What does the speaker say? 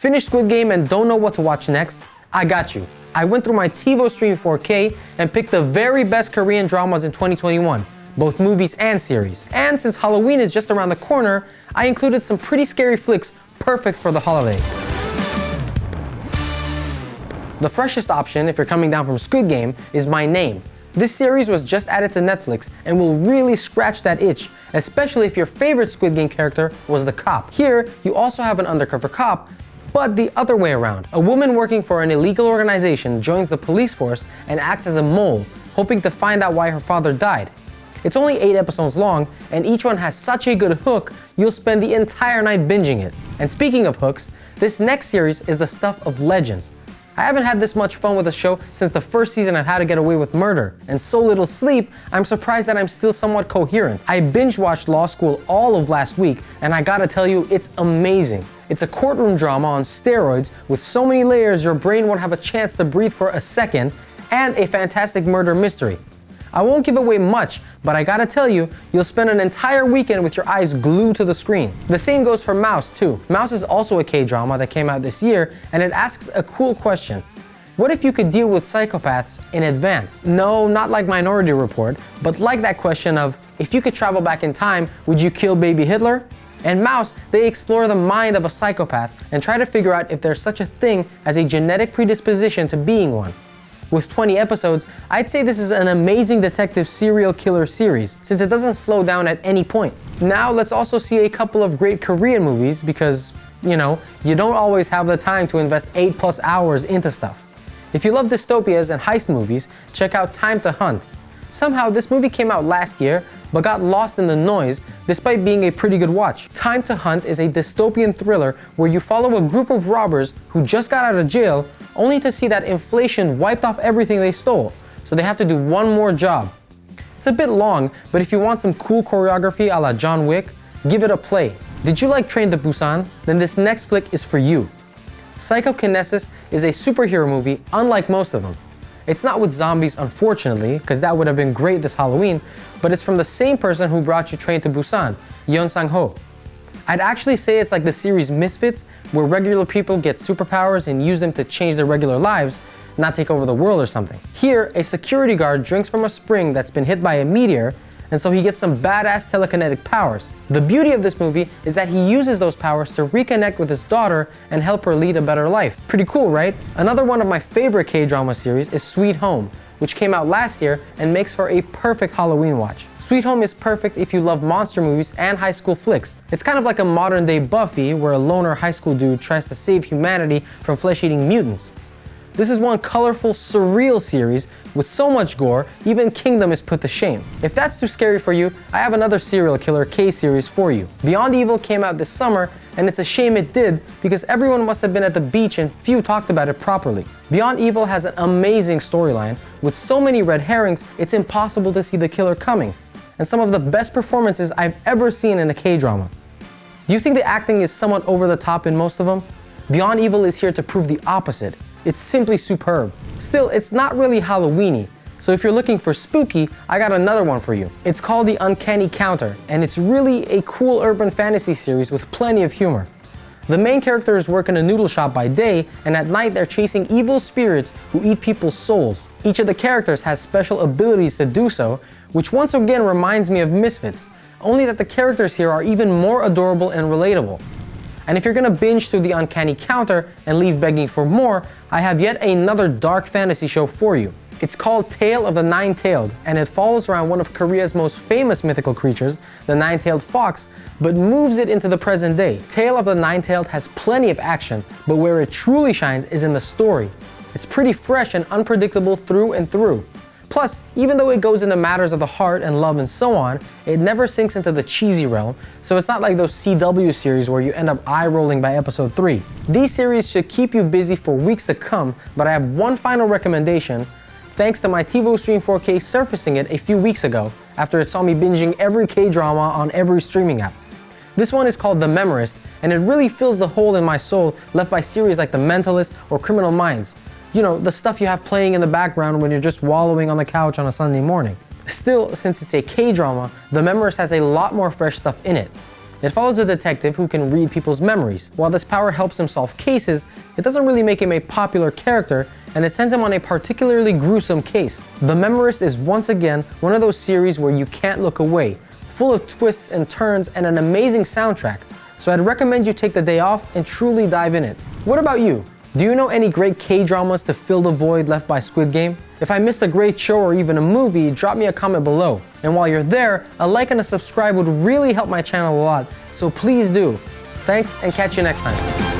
Finished Squid Game and don't know what to watch next? I got you. I went through my TiVo Stream 4K and picked the very best Korean dramas in 2021, both movies and series. And since Halloween is just around the corner, I included some pretty scary flicks perfect for the holiday. The freshest option, if you're coming down from Squid Game, is My Name. This series was just added to Netflix and will really scratch that itch, especially if your favorite Squid Game character was the cop. Here, you also have an undercover cop, but the other way around. A woman working for an illegal organization joins the police force and acts as a mole, hoping to find out why her father died. It's only 8 episodes long, and each one has such a good hook, you'll spend the entire night binging it. And speaking of hooks, this next series is the stuff of legends. I haven't had this much fun with a show since the first season of How to Get Away with Murder, and so little sleep, I'm surprised that I'm still somewhat coherent. I binge-watched Law School all of last week, and I gotta tell you, it's amazing. It's a courtroom drama on steroids with so many layers your brain won't have a chance to breathe for a second, and a fantastic murder mystery. I won't give away much, but I gotta tell you, you'll spend an entire weekend with your eyes glued to the screen. The same goes for Mouse too. Mouse is also a K-drama that came out this year, and it asks a cool question. What if you could deal with psychopaths in advance? No, not like Minority Report, but like that question of, if you could travel back in time, would you kill baby Hitler? And Mouse, they explore the mind of a psychopath and try to figure out if there's such a thing as a genetic predisposition to being one. With 20 episodes, I'd say this is an amazing detective serial killer series, since it doesn't slow down at any point. Now let's also see a couple of great Korean movies because, you don't always have the time to invest 8+ hours into stuff. If you love dystopias and heist movies, check out Time to Hunt. Somehow this movie came out last year, but got lost in the noise despite being a pretty good watch. Time to Hunt is a dystopian thriller where you follow a group of robbers who just got out of jail only to see that inflation wiped off everything they stole, so they have to do one more job. It's a bit long, but if you want some cool choreography a la John Wick, give it a play. Did you like Train to Busan? Then this next flick is for you. Psychokinesis is a superhero movie unlike most of them. It's not with zombies, unfortunately, because that would have been great this Halloween, but it's from the same person who brought you Train to Busan, Yeon Sang-ho. I'd actually say it's like the series Misfits, where regular people get superpowers and use them to change their regular lives, not take over the world or something. Here, a security guard drinks from a spring that's been hit by a meteor, and so he gets some badass telekinetic powers. The beauty of this movie is that he uses those powers to reconnect with his daughter and help her lead a better life. Pretty cool, right? Another one of my favorite K-drama series is Sweet Home, which came out last year and makes for a perfect Halloween watch. Sweet Home is perfect if you love monster movies and high school flicks. It's kind of like a modern day Buffy, where a loner high school dude tries to save humanity from flesh-eating mutants. This is one colorful, surreal series with so much gore, even Kingdom is put to shame. If that's too scary for you, I have another serial killer K-series for you. Beyond Evil came out this summer, and it's a shame it did because everyone must have been at the beach and few talked about it properly. Beyond Evil has an amazing storyline. With so many red herrings, it's impossible to see the killer coming. And some of the best performances I've ever seen in a K-drama. Do you think the acting is somewhat over the top in most of them? Beyond Evil is here to prove the opposite. It's simply superb. Still, it's not really Halloween-y, so if you're looking for spooky, I got another one for you. It's called the Uncanny Counter, and it's really a cool urban fantasy series with plenty of humor. The main characters work in a noodle shop by day, and at night they're chasing evil spirits who eat people's souls. Each of the characters has special abilities to do so, which once again reminds me of Misfits, only that the characters here are even more adorable and relatable. And if you're gonna binge through the Uncanny Counter and leave begging for more, I have yet another dark fantasy show for you. It's called Tale of the NineTailed, and it follows around one of Korea's most famous mythical creatures, the nine-tailed fox, but moves it into the present day. Tale of the NineTailed has plenty of action, but where it truly shines is in the story. It's pretty fresh and unpredictable through and through. Plus, even though it goes into matters of the heart and love and so on, it never sinks into the cheesy realm, so it's not like those CW series where you end up eye-rolling by episode 3. These series should keep you busy for weeks to come, but I have one final recommendation, thanks to my TiVo Stream 4K surfacing it a few weeks ago, after it saw me binging every K-drama on every streaming app. This one is called The Memorist, and it really fills the hole in my soul left by series like The Mentalist or Criminal Minds. You know, the stuff you have playing in the background when you're just wallowing on the couch on a Sunday morning. Still, since it's a K-drama, The Memorist has a lot more fresh stuff in it. It follows a detective who can read people's memories. While this power helps him solve cases, it doesn't really make him a popular character, and it sends him on a particularly gruesome case. The Memorist is once again one of those series where you can't look away, full of twists and turns and an amazing soundtrack. So I'd recommend you take the day off and truly dive in it. What about you? Do you know any great K-dramas to fill the void left by Squid Game? If I missed a great show or even a movie, drop me a comment below. And while you're there, a like and a subscribe would really help my channel a lot, so please do. Thanks, and catch you next time.